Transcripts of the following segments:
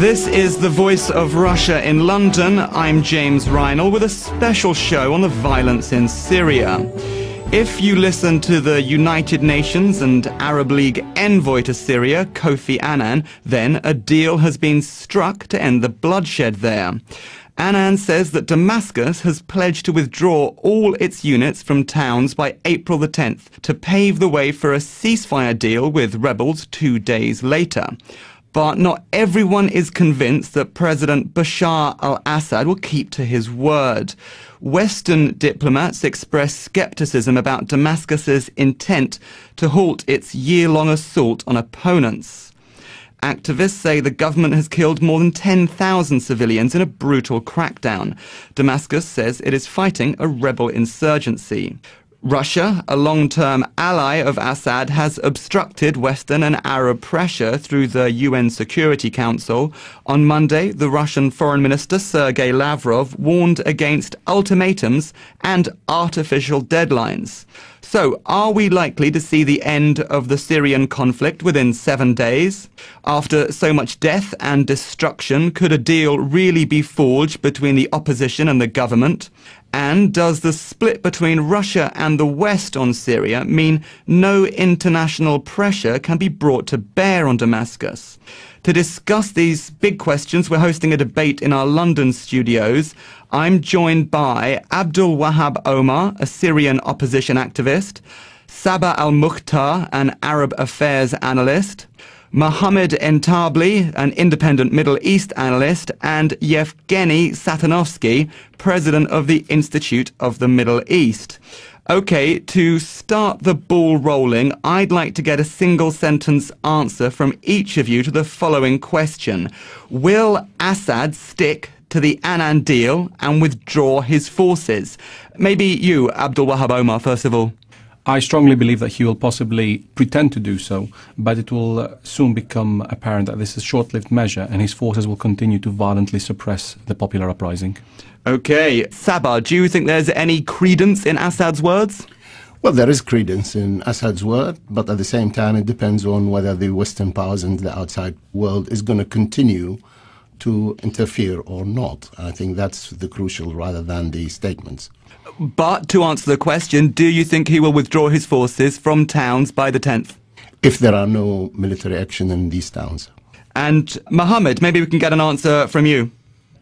This is the Voice of Russia in London. I'm James Reinl with a special show on the violence in Syria. If you listen to the United Nations and Arab League envoy to Syria, Kofi Annan, then a deal has been struck to end the bloodshed there. Annan says that Damascus has pledged to withdraw all its units from towns by April the 10th to pave the way for a ceasefire deal with rebels 2 days later. But not everyone is convinced that President Bashar al Assad will keep to his word. Western diplomats express skepticism about Damascus's intent to halt its year-long assault on opponents. Activists say the government has killed more than 10,000 civilians in a brutal crackdown. Damascus says it is fighting a rebel insurgency. Russia, a long-term ally of Assad, has obstructed Western and Arab pressure through the UN Security Council. On Monday, the Russian Foreign Minister Sergei Lavrov warned against ultimatums and artificial deadlines. So, are we likely to see the end of the Syrian conflict within 7 days? After so much death and destruction, could a deal really be forged between the opposition and the government? And does the split between Russia and the West on Syria mean no international pressure can be brought to bear on Damascus? To discuss these big questions, we're hosting a debate in our London studios. I'm joined by Abdul Wahad Omar, a Syrian opposition activist, Sabah Al-Mukhtar, an Arab affairs analyst, Mohamed Entabli, an independent Middle East analyst, and Evgeny Satanovsky, president of the Institute of the Middle East. Okay, to start the ball rolling, I'd like to get a single-sentence answer from each of you to the following question. Will Assad stick to the Annan deal and withdraw his forces? Maybe you, Abdul Wahad Omar, first of all. I strongly believe that he will possibly pretend to do so, but it will soon become apparent that this is a short-lived measure and his forces will continue to violently suppress the popular uprising. Okay, Sabah, do you think there's any credence in Assad's words? Well, there is credence in Assad's word, but at the same time it depends on whether the Western powers and the outside world is going to continue to interfere or not. I think that's the crucial rather than the statements. But to answer the question, do you think he will withdraw his forces from towns by the 10th? If there are no military action in these towns. And Mohamed, maybe we can get an answer from you.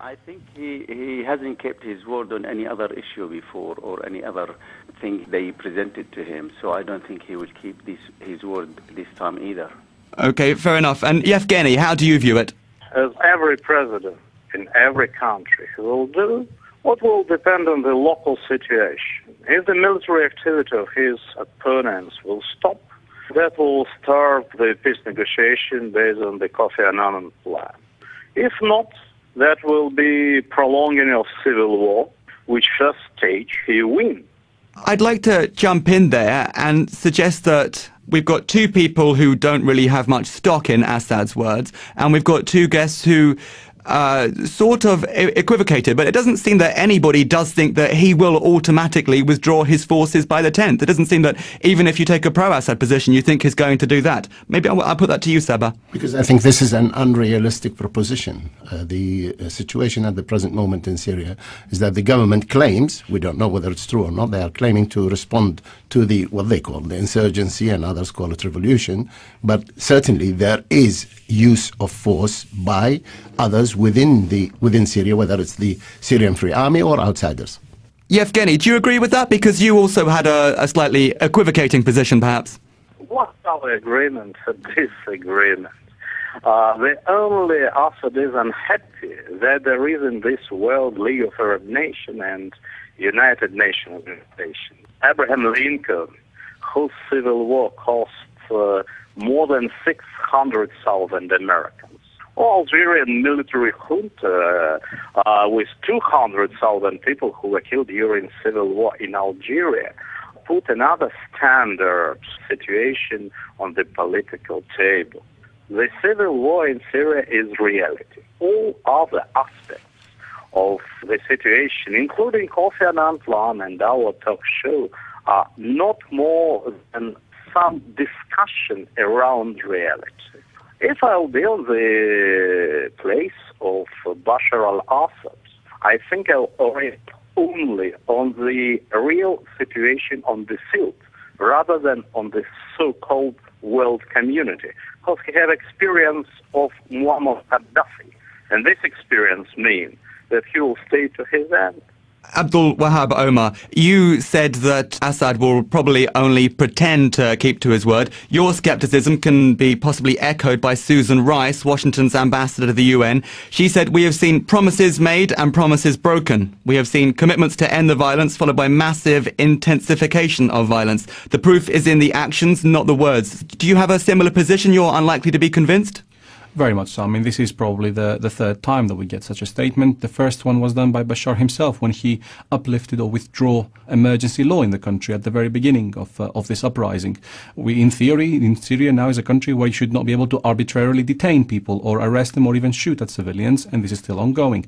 I think he hasn't kept his word on any other issue before or any other thing they presented to him. So I don't think he will keep his word this time either. Okay, fair enough. And Evgeny, how do you view it? As every president in every country will do, what will depend on the local situation. If the military activity of his opponents will stop, that will start the peace negotiation based on the Kofi Annan plan. If not, that will be prolonging of civil war, which first stage he wins. I'd like to jump in there and suggest that we've got two people who don't really have much stock in Assad's words, and we've got two guests who sort of equivocated, but it doesn't seem that anybody does think that he will automatically withdraw his forces by the 10th. It doesn't seem that even if you take a pro-Assad position, you think he's going to do that. Maybe I'll put that to you, Sabah. Because I think this is an unrealistic proposition. The situation at the present moment in Syria is that the government claims, we don't know whether it's true or not, they are claiming to respond to what they call the insurgency and others call it revolution, but certainly there is use of force by others within Syria, whether it's the Syrian Free Army or outsiders. Evgeny, do you agree with that? Because you also had a slightly equivocating position, perhaps. What's our agreement or disagreement? The only Assad is unhappy that there isn't this World League of Arab Nations and United Nations organization. Abraham Lincoln, whose civil war cost more than 600,000 Americans. Algerian military junta with 200,000 people who were killed during civil war in Algeria put another standard situation on the political table. The civil war in Syria is reality. All other aspects of the situation, including Kofi Annan plan and our talk show, are not more than some discussion around reality. If I'll be on the place of Bashar al Assad, I think I'll orient only on the real situation on the field, rather than on the so-called world community. Because he had experience of Muammar Gaddafi, and this experience means that he will stay to his end. Abdul Wahad Omar, you said that Assad will probably only pretend to keep to his word. Your skepticism can be possibly echoed by Susan Rice, Washington's ambassador to the UN. She said, "We have seen promises made and promises broken. We have seen commitments to end the violence followed by massive intensification of violence. The proof is in the actions, not the words." Do you have a similar position? You're unlikely to be convinced? Very much so. I mean, this is probably the third time that we get such a statement. The first one was done by Bashar himself when he uplifted or withdrew emergency law in the country at the very beginning of this uprising. We, in theory, in Syria now is a country where you should not be able to arbitrarily detain people or arrest them or even shoot at civilians, and this is still ongoing.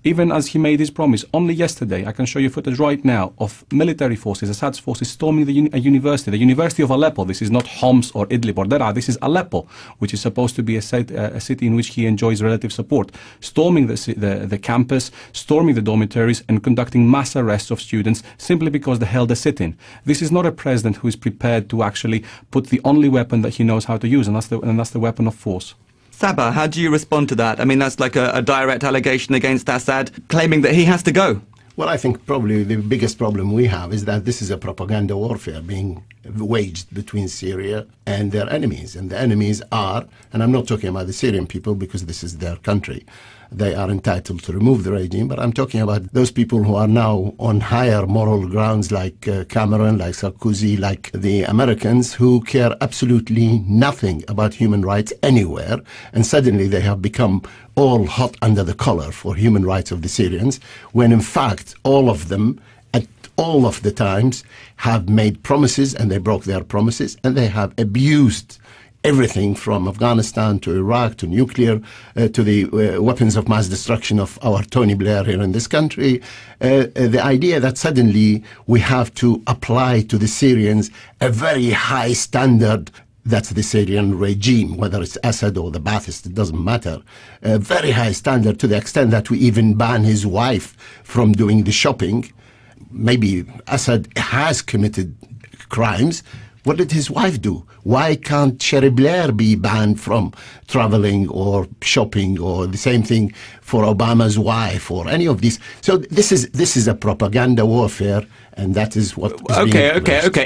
Even as he made his promise, only yesterday, I can show you footage right now of military forces, Assad's forces, storming a university, the University of Aleppo. This is not Homs or Idlib or Daraa, this is Aleppo, which is supposed to be a city in which he enjoys relative support. Storming the campus, storming the dormitories, and conducting mass arrests of students simply because they held a sit-in. This is not a president who is prepared to actually put the only weapon that he knows how to use, and that's the weapon of force. Sabah, how do you respond to that? I mean, that's like a direct allegation against Assad, claiming that he has to go. Well, I think probably the biggest problem we have is that this is a propaganda warfare being waged between Syria and their enemies. And the enemies are, and I'm not talking about the Syrian people because this is their country. They are entitled to remove the regime, but I'm talking about those people who are now on higher moral grounds like Cameron, like Sarkozy, like the Americans, who care absolutely nothing about human rights anywhere, and suddenly they have become all hot under the collar for human rights of the Syrians, when in fact all of them at all of the times have made promises and they broke their promises, and they have abused everything from Afghanistan to Iraq to nuclear to the weapons of mass destruction of our Tony Blair here in this country. The idea that suddenly we have to apply to the Syrians a very high standard, that's the Syrian regime, whether it's Assad or the Ba'athist, it doesn't matter. A very high standard to the extent that we even ban his wife from doing the shopping. Maybe Assad has committed crimes. What did his wife do? Why can't Sherry Blair be banned from traveling or shopping, or the same thing for Obama's wife or any of these? So this is a propaganda warfare, and that is what is Okay.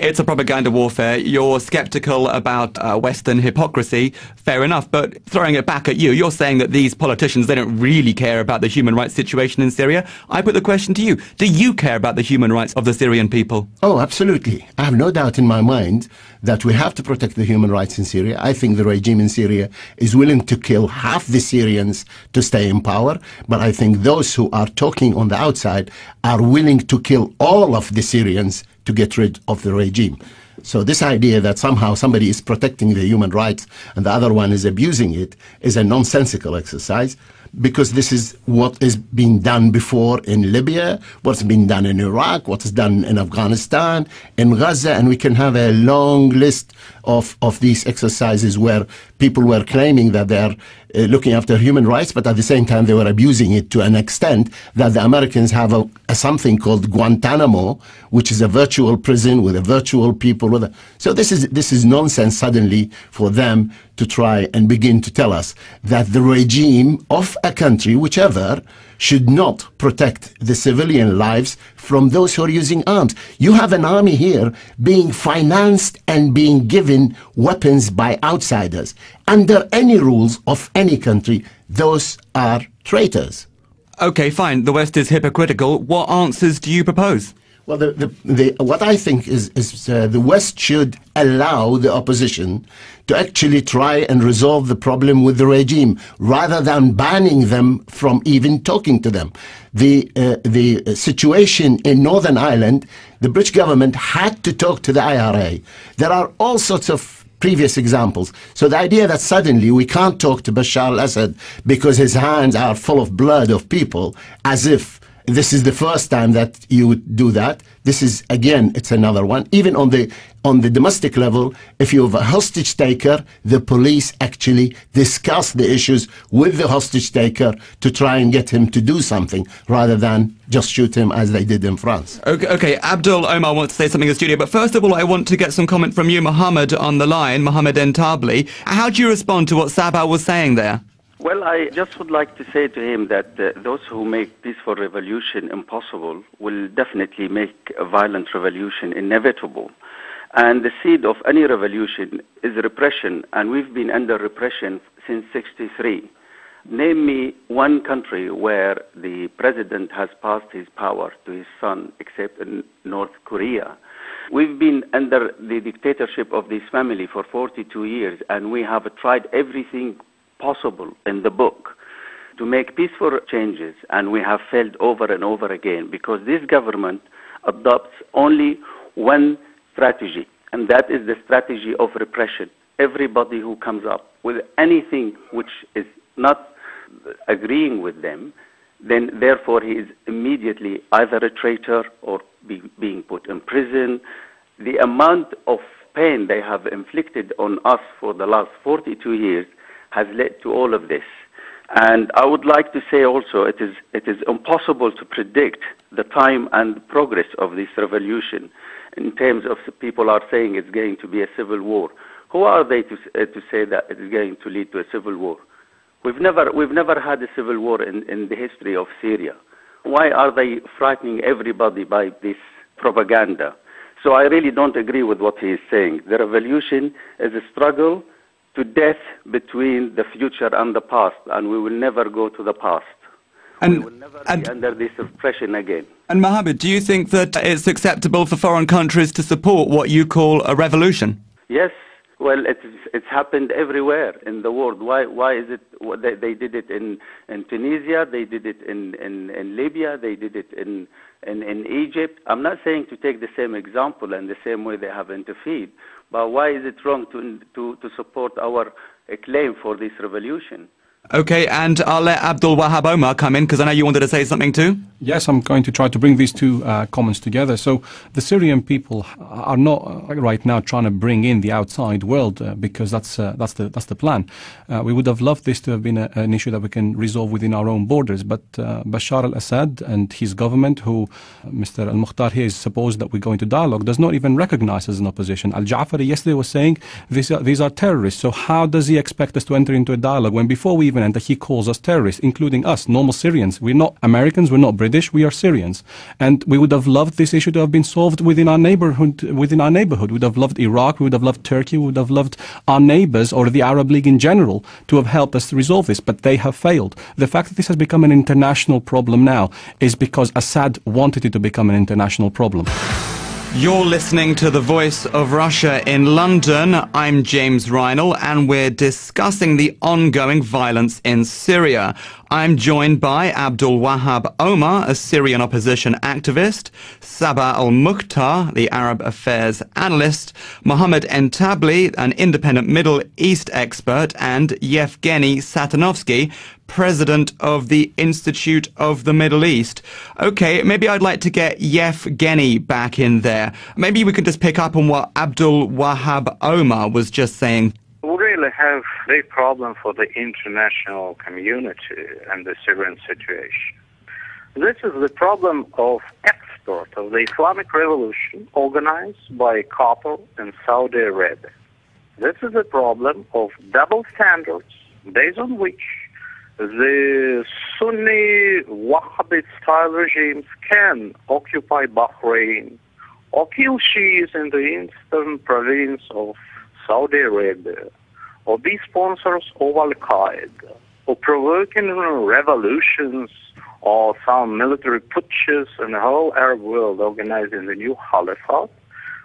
It's a propaganda warfare. You're skeptical about Western hypocrisy. Fair enough. But throwing it back at you, you're saying that these politicians, they don't really care about the human rights situation in Syria. I put the question to you. Do you care about the human rights of the Syrian people? Oh, absolutely. I have no doubt in my mind that we have to protect the human rights in Syria. I think the regime in Syria is willing to kill half the Syrians to stay in power, but I think those who are talking on the outside are willing to kill all of the Syrians to get rid of the regime. So this idea that somehow somebody is protecting the human rights and the other one is abusing it is a nonsensical exercise, because this is what is being done before in Libya, what's been done in Iraq, what's done in Afghanistan, in Gaza, and we can have a long list of these exercises where people were claiming that they're looking after human rights, but at the same time they were abusing it to an extent that the Americans have a something called Guantanamo, which is a virtual prison with a virtual people. So this is nonsense suddenly for them to try and begin to tell us that the regime of a country, whichever, should not protect the civilian lives from those who are using arms. You have an army here being financed and being given weapons by outsiders. Under any rules of any country, those are traitors. Okay, fine. The West is hypocritical. What answers do you propose? Well, what I think is the West should allow the opposition to actually try and resolve the problem with the regime, rather than banning them from even talking to them. The situation in Northern Ireland, the British government had to talk to the IRA. There are all sorts of previous examples. So the idea that suddenly we can't talk to Bashar al Assad because his hands are full of blood of people, as if This is the first time that you would do that. This is, again, it's another one. Even on the domestic level, if you have a hostage taker, the police actually discuss the issues with the hostage taker to try and get him to do something rather than just shoot him as they did in France. Okay, Abdul Omar wants to say something in the studio, but first of all, I want to get some comment from you, Mohamed, on the line, Mohamed Entabli. How do you respond to what Sabah was saying there? Well, I just would like to say to him that those who make peaceful revolution impossible will definitely make a violent revolution inevitable. And the seed of any revolution is repression, and we've been under repression since '63. Name me one country where the president has passed his power to his son, except in North Korea. We've been under the dictatorship of this family for 42 years, and we have tried everything possible in the book to make peaceful changes, and we have failed over and over again because this government adopts only one strategy, and that is the strategy of repression. Everybody who comes up with anything which is not agreeing with them, then therefore he is immediately either a traitor or being put in prison. The amount of pain they have inflicted on us for the last 42 years has led to all of this. And I would like to say also it is impossible to predict the time and progress of this revolution in terms of people are saying it's going to be a civil war. Who are they to say that it is going to lead to a civil war? We've never had a civil war in the history of Syria. Why are they frightening everybody by this propaganda? So I really don't agree with what he is saying. The revolution is a struggle to death between the future and the past, and we will never go to the past. We will never be under this repression again. And Mohamed, do you think that it's acceptable for foreign countries to support what you call a revolution? Yes. Well, it's happened everywhere in the world. Why is it? They did it in Tunisia. They did it in Libya. They did it in Egypt. I'm not saying to take the same example and the same way they have interfered, but why is it wrong to support our claim for this revolution? Okay, and I'll let Abdul Wahad Omar come in, because I know you wanted to say something too. Yes, I'm going to try to bring these two comments together. So the Syrian people are not right now trying to bring in the outside world because that's the plan. We would have loved this to have been an issue that we can resolve within our own borders. But Bashar al Assad and his government, who Mr. Al-Mukhtar here is supposed that we go into dialogue, does not even recognize as an opposition. Al-Ja'fari yesterday was saying these are terrorists. So how does he expect us to enter into a dialogue when before we even enter he calls us terrorists, including us, normal Syrians? We're not Americans, we're not British, we are Syrians. And we would have loved this issue to have been solved within our neighborhood. We would have loved Iraq, we would have loved Turkey, we would have loved our neighbors or the Arab League in general to have helped us to resolve this, but they have failed. The fact that this has become an international problem now is because Assad wanted it to become an international problem. You're listening to The Voice of Russia in London. I'm James Reinl, and we're discussing the ongoing violence in Syria. I'm joined by Abdul Wahad Omar, a Syrian opposition activist, Sabah Al-Mukhtar, the Arab affairs analyst, Mohamed Entabli, an independent Middle East expert, and Evgeny Satanovsky, president of the Institute of the Middle East. Okay, maybe I'd like to get Evgeny back in there. Maybe we could just pick up on what Abdul Wahad Omar was just saying. We really have a big problem for the international community and the Syrian situation. This is the problem of export of the Islamic revolution organized by Qatar and Saudi Arabia. This is a problem of double standards based on which the Sunni Wahhabite-style regimes can occupy Bahrain or kill Shias in the eastern province of Saudi Arabia, or be sponsors of Al-Qaeda, or provoking revolutions or some military putches in the whole Arab world organizing the new caliphate,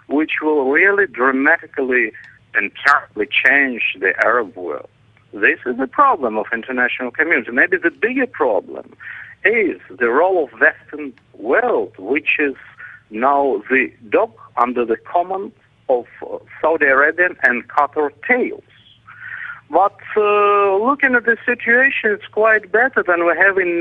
which will really dramatically and terribly change the Arab world. This is the problem of international community. Maybe the bigger problem is the role of Western world, which is now the dog under the command of Saudi Arabian and Qatar tails. But looking at the situation, it's quite better than we have in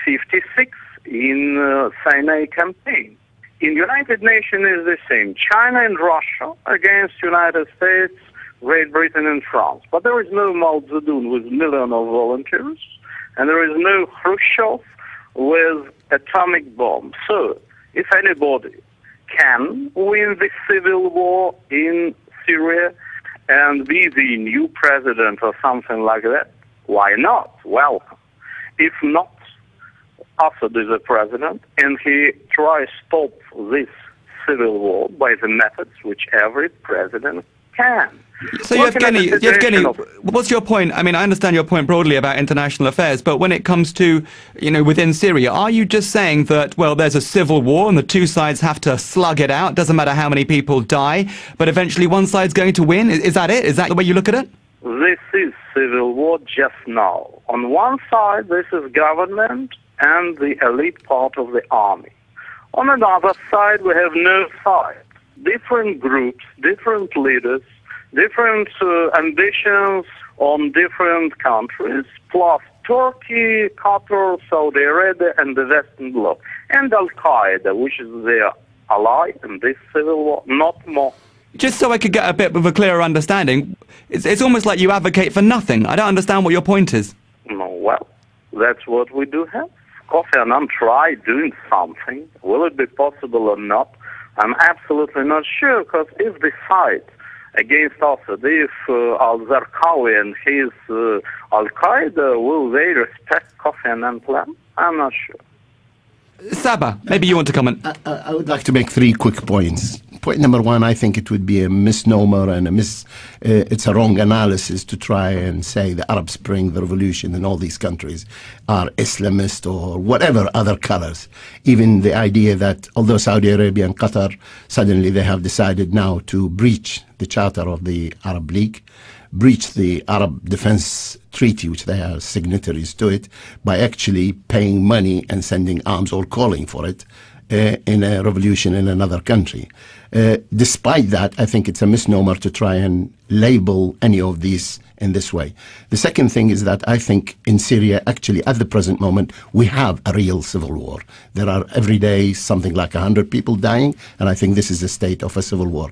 56 in Sinai campaign. In United Nations is the same. China and Russia against United States, Great Britain and France. But there is no Mao Zedong with millions of volunteers, and there is no Khrushchev with atomic bomb. So, if anybody can win the civil war in Syria and be the new president or something like that, why not? Welcome. If not, Assad is a president, and he tries to stop this civil war by the methods which every president can. So, Evgeny, what's your point? I mean, I understand your point broadly about international affairs, but when it comes to, within Syria, are you just saying that, well, there's a civil war and the two sides have to slug it out? Doesn't matter how many people die, but eventually one side's going to win? Is that it? Is that the way you look at it? This is civil war just now. On one side, this is government and the elite part of the army. On another side, we have no side. Different groups, different leaders, different ambitions on different countries, plus Turkey, Qatar, Saudi Arabia, and the Western Bloc, and Al-Qaeda, which is their ally in this civil war, not more. Just so I could get a bit of a clearer understanding, it's almost like you advocate for nothing. I don't understand what your point is. No, well, that's what we do have. Kofi Annan tried doing something. Will it be possible or not? I'm absolutely not sure, because if the fight against Assad, if al-Zarqawi and his Al-Qaeda, will they respect Kofi Annan's plan? I'm not sure. Sabah, maybe you want to comment. I would like to make 3 quick points. Point number 1, I think it would be a misnomer and it's a wrong analysis to try and say the Arab Spring, the revolution in all these countries are Islamist or whatever other colors. Even the idea that although Saudi Arabia and Qatar, suddenly they have decided now to breach the charter of the Arab League, breach the Arab Defense Treaty, which they are signatories to it, by actually paying money and sending arms or calling for it in a revolution in another country. Despite that, I think it's a misnomer to try and label any of these in this way. The second thing is that I think in Syria, actually, at the present moment, we have a real civil war. There are every day something like 100 people dying, and I think this is the state of a civil war.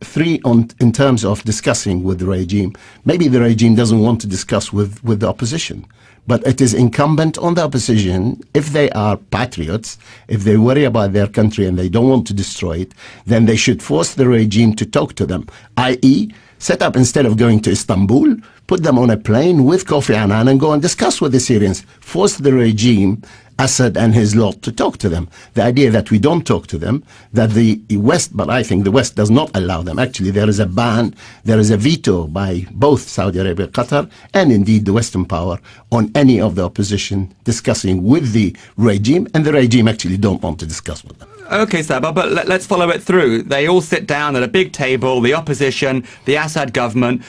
3, in terms of discussing with the regime, maybe the regime doesn't want to discuss with the opposition. But it is incumbent on the opposition, if they are patriots, if they worry about their country and they don't want to destroy it, then they should force the regime to talk to them, i.e., set up, instead of going to Istanbul, put them on a plane with Kofi Annan and go and discuss with the Syrians. Force the regime, Assad and his lot, to talk to them. The idea that we don't talk to them, that the West, but I think the West does not allow them. Actually, there is a ban, there is a veto by both Saudi Arabia, Qatar, and indeed the Western power on any of the opposition discussing with the regime, and the regime actually don't want to discuss with them. Okay, Sabah, but let's follow it through. They all sit down at a big table, the opposition, the Assad government.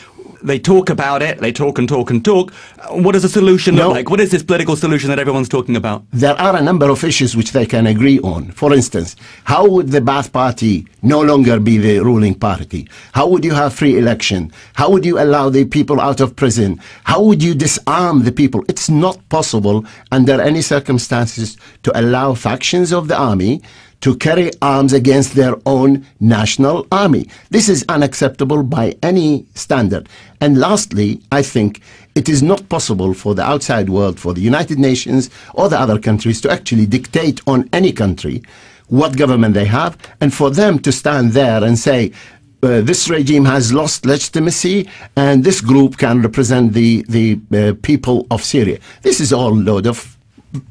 They talk about it, they talk and talk and talk. What does a solution look like? What is this political solution that everyone's talking about? There are a number of issues which they can agree on. For instance, how would the Ba'ath Party no longer be the ruling party? How would you have free election? How would you allow the people out of prison? How would you disarm the people? It's not possible under any circumstances to allow factions of the army to carry arms against their own national army. This is unacceptable by any standard. And lastly, I think it is not possible for the outside world, for the United Nations or the other countries, to actually dictate on any country what government they have, and for them to stand there and say, this regime has lost legitimacy and this group can represent the people of Syria. This is all load of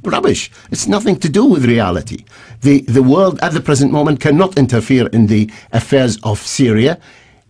rubbish. It's nothing to do with reality. The world at the present moment cannot interfere in the affairs of Syria,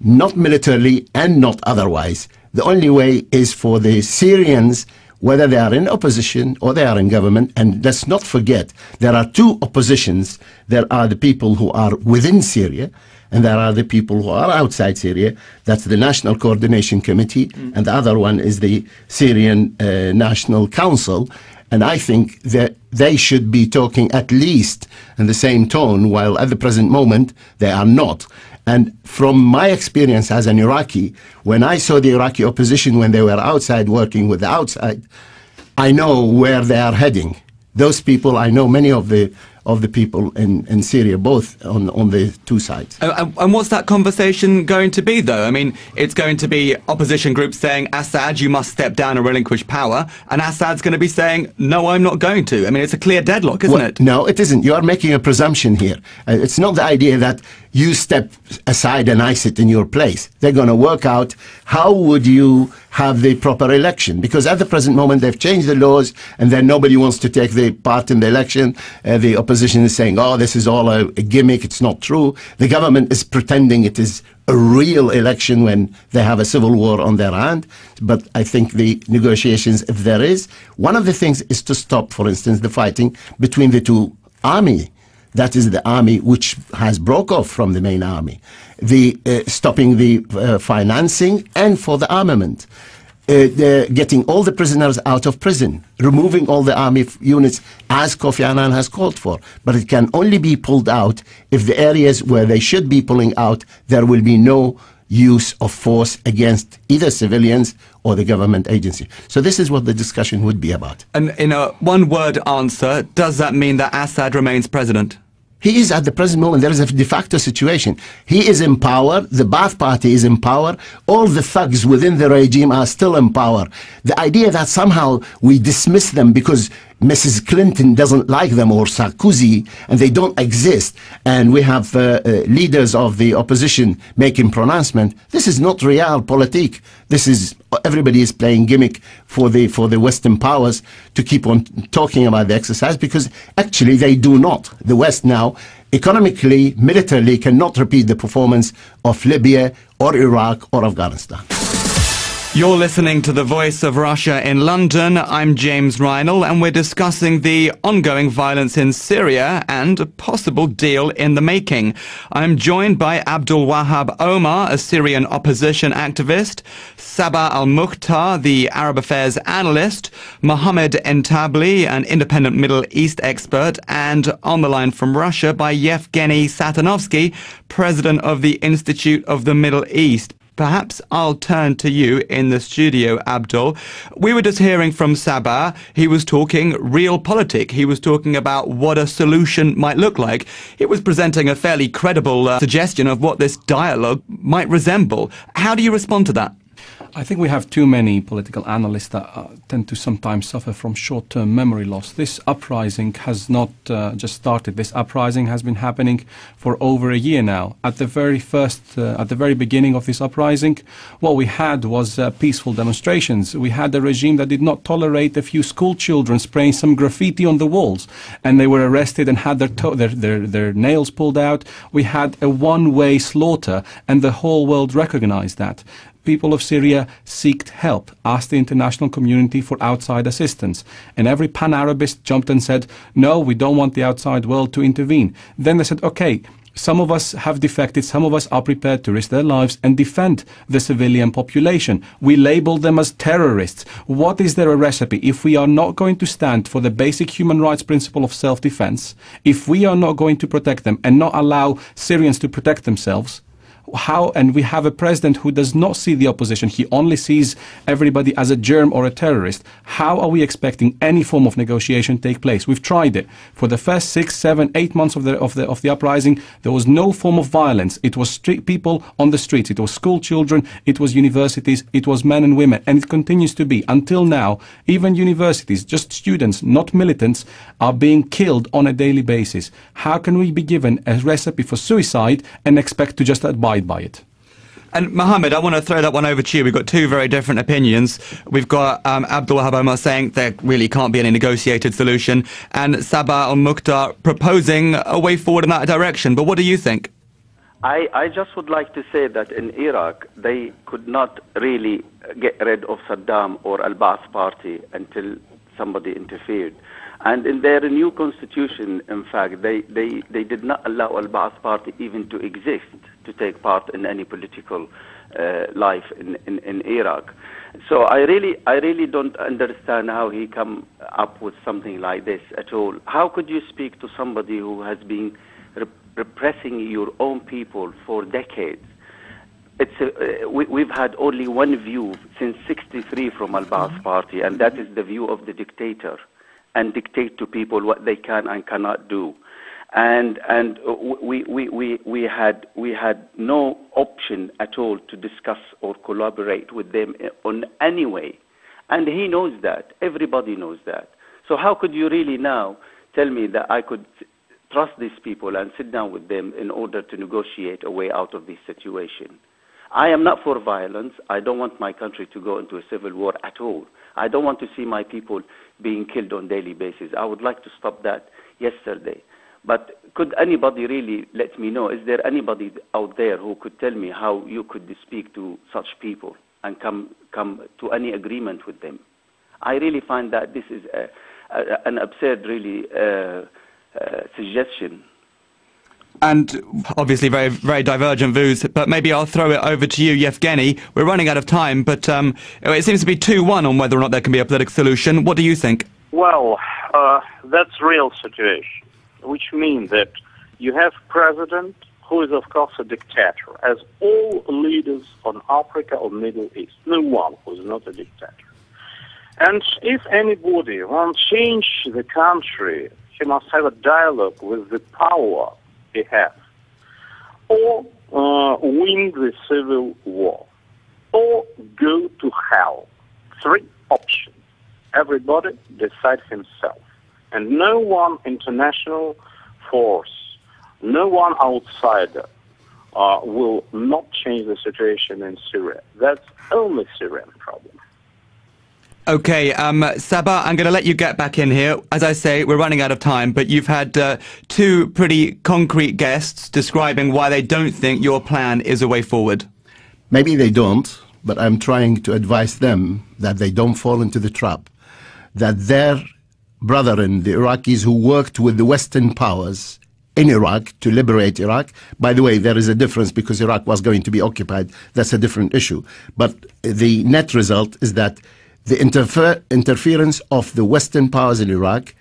not militarily and not otherwise. The only way is for the Syrians, whether they are in opposition or they are in government, and let's not forget, there are 2 oppositions. There are the people who are within Syria, and there are the people who are outside Syria. That's the National Coordination Committee, and the other one is the Syrian National Council. And I think that they should be talking at least in the same tone, while at the present moment they are not. And from my experience as an Iraqi, when I saw the Iraqi opposition when they were outside working with the outside, I know where they are heading. Those people, I know many of the people in Syria, both on the two sides. And what's that conversation going to be, though? I mean, it's going to be opposition groups saying, Assad, you must step down and relinquish power, and Assad's going to be saying, no, I'm not going to. I mean, it's a clear deadlock, isn't it? No, it isn't. You are making a presumption here. It's not the idea that you step aside and I sit in your place. They're going to work out how would you have the proper election, because at the present moment they've changed the laws and then nobody wants to take the part in the election. The opposition is saying, oh, this is all a gimmick, it's not true. The government is pretending it is a real election when they have a civil war on their hand. But I think the negotiations, if there is, one of the things is to stop, for instance, the fighting between the two armies. That is the army which has broke off from the main army. The stopping the financing and for the armament. Getting all the prisoners out of prison. Removing all the army units as Kofi Annan has called for. But it can only be pulled out if the areas where they should be pulling out, there will be no use of force against either civilians or the government agency. So this is what the discussion would be about. And in a one-word answer, does that mean that Assad remains president? He is at the present moment, there is a de facto situation. He is in power, the Ba'ath Party is in power, all the thugs within the regime are still in power. The idea that somehow we dismiss them because Mrs. Clinton doesn't like them or Sarkozy and they don't exist, and we have leaders of the opposition making pronouncement, this is not realpolitik. This is, everybody is playing gimmick for the Western powers to keep on talking about the exercise, because actually they do not. The West now, economically, militarily, cannot repeat the performance of Libya or Iraq or Afghanistan. You're listening to The Voice of Russia in London. I'm James Reinl, and we're discussing the ongoing violence in Syria and a possible deal in the making. I'm joined by Abdul Wahad Omar, a Syrian opposition activist, Sabah Al-Mukhtar, the Arab affairs analyst, Mohamed Entabli, an independent Middle East expert, and on the line from Russia by Evgeny Satanovsky, president of the Institute of the Middle East. Perhaps I'll turn to you in the studio, Abdul. We were just hearing from Sabah. He was talking realpolitik. He was talking about what a solution might look like. It was presenting a fairly credible suggestion of what this dialogue might resemble. How do you respond to that? I think we have too many political analysts that tend to sometimes suffer from short-term memory loss. This uprising has not just started. This uprising has been happening for over a year now. At the very beginning of this uprising, what we had was peaceful demonstrations. We had a regime that did not tolerate a few school children spraying some graffiti on the walls, and they were arrested and had their nails pulled out. We had a one-way slaughter, and the whole world recognized that. People of Syria sought help, asked the international community for outside assistance. And every pan-Arabist jumped and said, no, we don't want the outside world to intervene. Then they said, okay, some of us have defected, some of us are prepared to risk their lives and defend the civilian population. We label them as terrorists. What is there a recipe? If we are not going to stand for the basic human rights principle of self-defense, if we are not going to protect them and not allow Syrians to protect themselves, how? And we have a president who does not see the opposition. He only sees everybody as a germ or a terrorist. How are we expecting any form of negotiation to take place? We've tried it. For the first 6, 7, 8 months of the uprising, there was no form of violence. It was street people on the streets. It was school children. It was universities. It was men and women. And it continues to be. Until now, even universities, just students, not militants, are being killed on a daily basis. How can we be given a recipe for suicide and expect to just abide by it? And Mohamed, I want to throw that one over to you. We've got two very different opinions. We've got Abdul Wahad Omar saying there really can't be any negotiated solution, and Sabah Al-Mukhtar proposing a way forward in that direction. But what do you think? I just would like to say that in Iraq, they could not really get rid of Saddam or Al-Ba'ath Party until somebody interfered. And in their new constitution, in fact, they did not allow Al-Ba'ath Party even to exist, to take part in any political life in Iraq. So I really don't understand how he come up with something like this at all. How could you speak to somebody who has been repressing your own people for decades? We've had only one view since '63 from Al-Ba'ath Party, and that is the view of the dictator. and dictate to people what they can and cannot do. And we had no option at all to discuss or collaborate with them on any way. And he knows that. Everybody knows that. So how could you really now tell me that I could trust these people and sit down with them in order to negotiate a way out of this situation? I am not for violence. I don't want my country to go into a civil war at all. I don't want to see my people being killed on a daily basis. I would like to stop that yesterday. But could anybody really let me know? Is there anybody out there who could tell me how you could speak to such people and come to any agreement with them? I really find that this is an absurd, really, suggestion. And obviously very, very divergent views, but maybe I'll throw it over to you, Evgeny. We're running out of time, but it seems to be 2-1 on whether or not there can be a political solution. What do you think? Well, that's real situation, which means that you have president who is, of course, a dictator, as all leaders on Africa or Middle East. No one who is not a dictator. And if anybody wants to change the country, he must have a dialogue with the power he has, or win the civil war, or go to hell. 3 options. Everybody decide himself. And no one international force, no one outsider will not change the situation in Syria. That's only Syrian problem. Okay, Sabah, I'm going to let you get back in here. As I say, we're running out of time, but you've had 2 pretty concrete guests describing why they don't think your plan is a way forward. Maybe they don't, but I'm trying to advise them that they don't fall into the trap, that their brethren, the Iraqis who worked with the Western powers in Iraq to liberate Iraq. By the way, there is a difference because Iraq was going to be occupied. That's a different issue. But the net result is that the interference of the Western powers in Iraq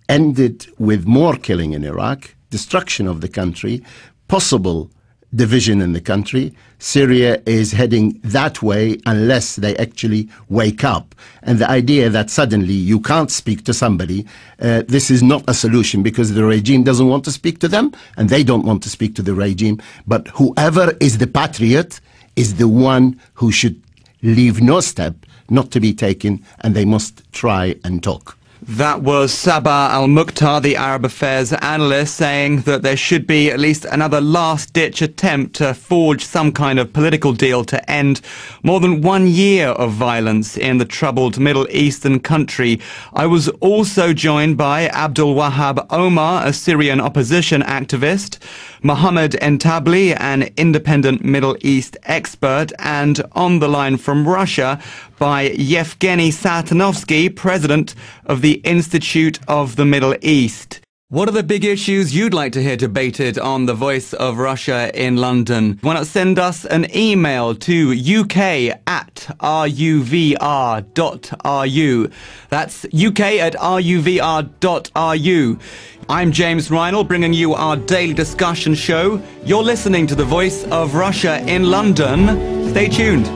ended with more killing in Iraq, destruction of the country, possible division in the country. Syria is heading that way unless they actually wake up. And the idea that suddenly you can't speak to somebody, this is not a solution because the regime doesn't want to speak to them and they don't want to speak to the regime. But whoever is the patriot is the one who should leave no step not to be taken, and they must try and talk. That was Sabah Al-Mukhtar, the Arab affairs analyst, saying that there should be at least another last-ditch attempt to forge some kind of political deal to end more than 1 year of violence in the troubled Middle Eastern country. I was also joined by Abdul Wahad Omar, a Syrian opposition activist, Mohamed Entabli, an independent Middle East expert, and on the line from Russia by Evgeny Satanovsky, president of the Institute of the Middle East. What are the big issues you'd like to hear debated on The Voice of Russia in London? Why not send us an email to uk@ruvr.ru. That's uk@ruvr.ru. I'm James Reinl, bringing you our daily discussion show. You're listening to The Voice of Russia in London. Stay tuned.